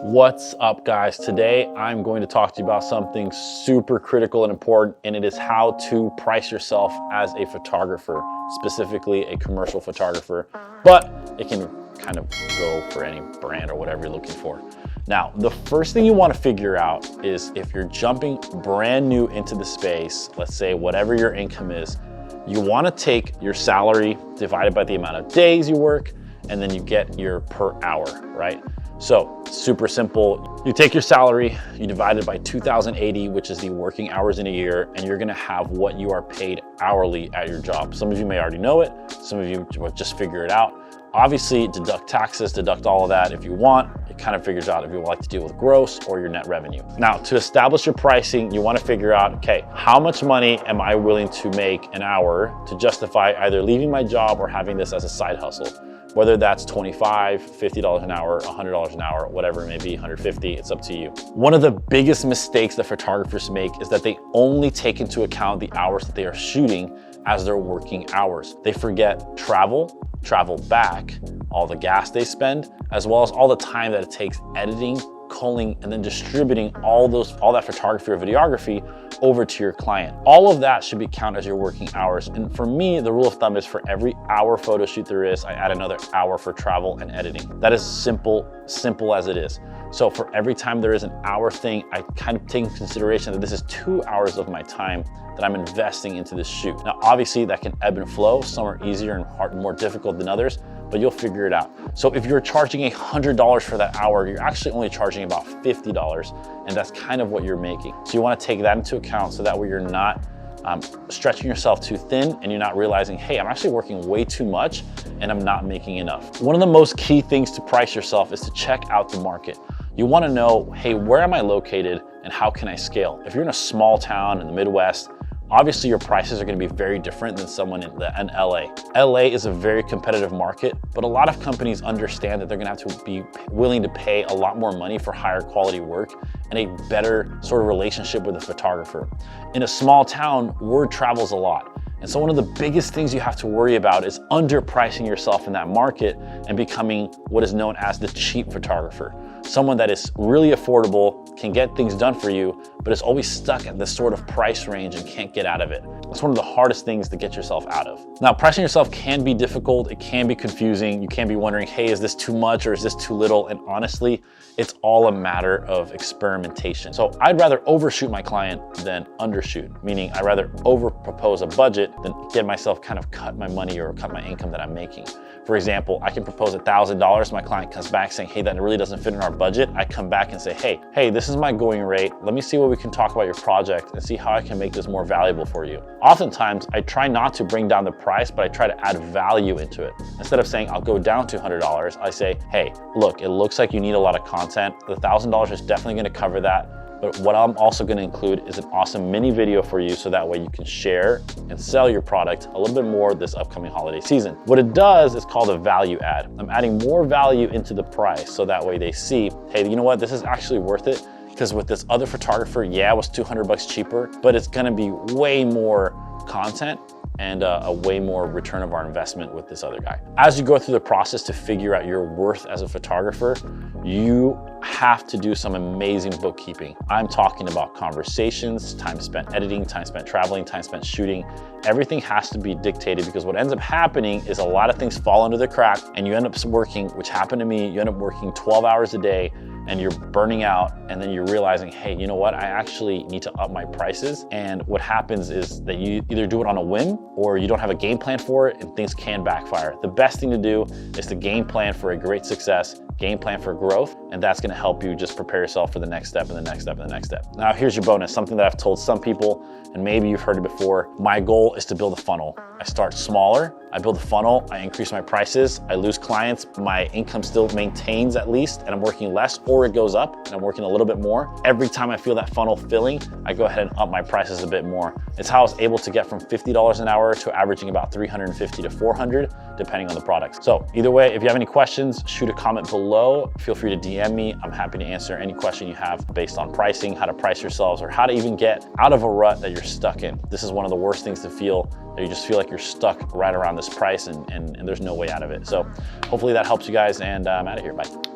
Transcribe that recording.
What's up, guys? Today I'm going to talk to you about something super critical and important, and it is how to price yourself as a photographer, specifically a commercial photographer, but it can kind of go for any brand or whatever you're looking for. Now, the first thing you want to figure out is if you're jumping brand new into the space, let's say whatever your income is, you want to take your salary divided by the amount of days you work, and then you get your per hour, right? So super simple. You take your salary, you divide it by 2,080, which is the working hours in a year, and you're gonna have what you are paid hourly at your job. Some of you may already know it. Some of you will just figure it out. Obviously, deduct taxes, deduct all of that if you want. It kind of figures out if you like to deal with gross or your net revenue. Now, to establish your pricing, you want to figure out, okay, how much money am I willing to make an hour to justify either leaving my job or having this as a side hustle? Whether that's $25, $50 an hour, $100 an hour, whatever it may be, $150, it's up to you. One of the biggest mistakes that photographers make is that they only take into account the hours that they are shooting as their working hours. They forget travel back, all the gas they spend, as well as all the time that it takes editing, culling, and then distributing all that photography or videography over to your client. All of that should be counted as your working hours. And for me, the rule of thumb is for every hour photo shoot there is, I add another hour for travel and editing. That is simple as it is. So for every time there is an hour thing, I kind of take into consideration that this is 2 hours of my time that I'm investing into this shoot. Now, obviously that can ebb and flow. Some are easier and more difficult than others, but you'll figure it out. So if you're charging $100 for that hour, you're actually only charging about $50, and that's kind of what you're making. So you want to take that into account so that way you're not stretching yourself too thin and you're not realizing, hey, I'm actually working way too much and I'm not making enough. One of the most key things to price yourself is to check out the market. You want to know, hey, where am I located and how can I scale? If you're in a small town in the Midwest, obviously your prices are going to be very different than someone in LA. LA is a very competitive market, but a lot of companies understand that they're going to have to be willing to pay a lot more money for higher quality work and a better sort of relationship with a photographer. In a small town, word travels a lot. And so one of the biggest things you have to worry about is underpricing yourself in that market and becoming what is known as the cheap photographer. Someone that is really affordable, can get things done for you, but is always stuck at this sort of price range and can't get out of it. It's one of the hardest things to get yourself out of. Now, pricing yourself can be difficult. It can be confusing. You can be wondering, hey, is this too much or is this too little? And honestly, it's all a matter of experimentation. So I'd rather overshoot my client than undershoot, meaning I'd rather over propose a budget than get myself kind of cut my money or cut my income that I'm making. For example, I can propose $1,000. My client comes back saying, hey, that really doesn't fit in our budget. I come back and say, hey, this is my going rate. Let me see what we can talk about your project and see how I can make this more valuable for you. Oftentimes, I try not to bring down the price, but I try to add value into it. Instead of saying, I'll go down to $100, I say, hey, look, it looks like you need a lot of content. The $1,000 is definitely gonna cover that. But what I'm also gonna include is an awesome mini video for you so that way you can share and sell your product a little bit more this upcoming holiday season. What it does is called a value add. I'm adding more value into the price so that way they see, hey, you know what, this is actually worth it, because with this other photographer, yeah, it was $200 cheaper, but it's gonna be way more content and a way more return of our investment with this other guy. As you go through the process to figure out your worth as a photographer, you have to do some amazing bookkeeping. I'm talking about conversations, time spent editing, time spent traveling, time spent shooting. Everything has to be dictated, because what ends up happening is a lot of things fall under the crack and you end up working, which happened to me, you end up working 12 hours a day and you're burning out, and then you're realizing, hey, you know what? I actually need to up my prices. And what happens is that you either do it on a whim or you don't have a game plan for it, and things can backfire. The best thing to do is to game plan for a great success, game plan for growth, and that's gonna help you just prepare yourself for the next step and the next step and the next step. Now, here's your bonus, something that I've told some people, and maybe you've heard it before. My goal is to build a funnel. I start smaller, I build a funnel, I increase my prices, I lose clients, my income still maintains at least, and I'm working less, or it goes up and I'm working a little bit more. Every time I feel that funnel filling, I go ahead and up my prices a bit more. It's how I was able to get from $50 an hour to averaging about $350 to $400, depending on the products. So either way, if you have any questions, shoot a comment below. Feel free to DM me. I'm happy to answer any question you have based on pricing, how to price yourselves, or how to even get out of a rut that you're stuck in. This is one of the worst things to feel, that you just feel like you're stuck right around this price and there's no way out of it. So hopefully that helps you guys, and I'm out of here. Bye.